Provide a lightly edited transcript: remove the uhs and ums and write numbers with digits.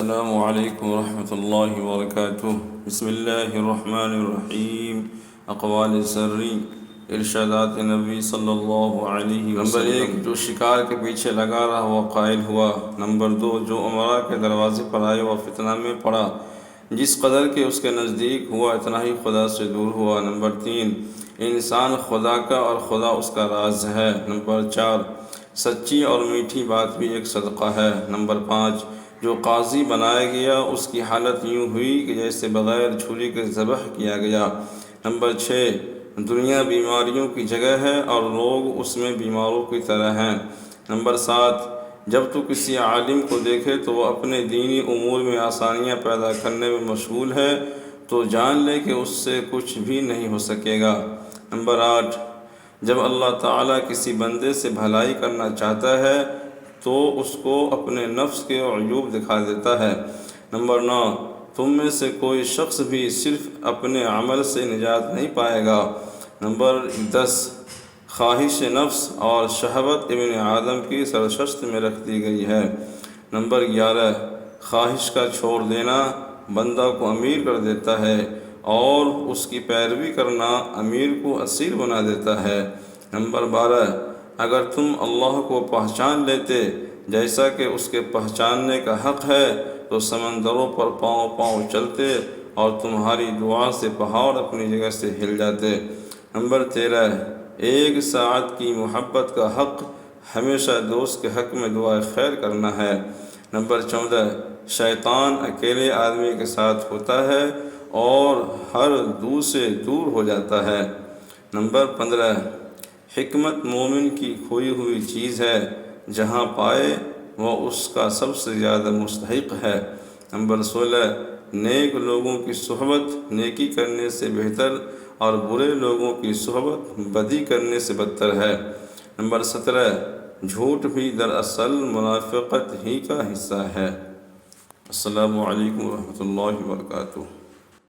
السلام علیکم ورحمۃ اللہ وبرکاتہ۔ بسم اللہ الرحمن الرحیم۔ اقوال سری، ارشادات نبی صلی اللہ علیہ وسلم۔ نمبر 1، جو شکار کے پیچھے لگا رہا وہ قائل ہوا۔ نمبر 2، جو عمرہ کے دروازے پر آئے وہ فتنہ میں پڑا، جس قدر کہ اس کے نزدیک ہوا اتنا ہی خدا سے دور ہوا۔ نمبر 3، انسان خدا کا اور خدا اس کا راز ہے۔ نمبر 4، سچی اور میٹھی بات بھی ایک صدقہ ہے۔ نمبر 5، جو قاضی بنایا گیا اس کی حالت یوں ہوئی کہ جیسے بغیر چھری کے ذبح کیا گیا۔ نمبر 6، دنیا بیماریوں کی جگہ ہے اور لوگ اس میں بیماروں کی طرح ہیں۔ نمبر 7، جب تو کسی عالم کو دیکھے تو وہ اپنے دینی امور میں آسانیاں پیدا کرنے میں مشغول ہے تو جان لے کہ اس سے کچھ بھی نہیں ہو سکے گا۔ نمبر 8، جب اللہ تعالیٰ کسی بندے سے بھلائی کرنا چاہتا ہے تو اس کو اپنے نفس کے عیوب دکھا دیتا ہے۔ نمبر 9، تم میں سے کوئی شخص بھی صرف اپنے عمل سے نجات نہیں پائے گا۔ نمبر 10، خواہش نفس اور شہوت ابن آدم کی سرشست میں رکھ دی گئی ہے۔ نمبر 11، خواہش کا چھوڑ دینا بندہ کو امیر کر دیتا ہے اور اس کی پیروی کرنا امیر کو اسیر بنا دیتا ہے۔ نمبر 12، اگر تم اللہ کو پہچان لیتے جیسا کہ اس کے پہچاننے کا حق ہے تو سمندروں پر پاؤں پاؤں چلتے اور تمہاری دعا سے پہاڑ اپنی جگہ سے ہل جاتے۔ نمبر 13، ایک ساعت کی محبت کا حق ہمیشہ دوست کے حق میں دعا خیر کرنا ہے۔ نمبر 14، شیطان اکیلے آدمی کے ساتھ ہوتا ہے اور ہر دو سے دور ہو جاتا ہے۔ نمبر 15، حکمت مومن کی کھوئی ہوئی چیز ہے، جہاں پائے وہ اس کا سب سے زیادہ مستحق ہے۔ نمبر 16، نیک لوگوں کی صحبت نیکی کرنے سے بہتر اور برے لوگوں کی صحبت بدی کرنے سے بدتر ہے۔ نمبر 17، جھوٹ بھی دراصل منافقت ہی کا حصہ ہے۔ السلام علیکم ورحمۃ اللہ وبرکاتہ۔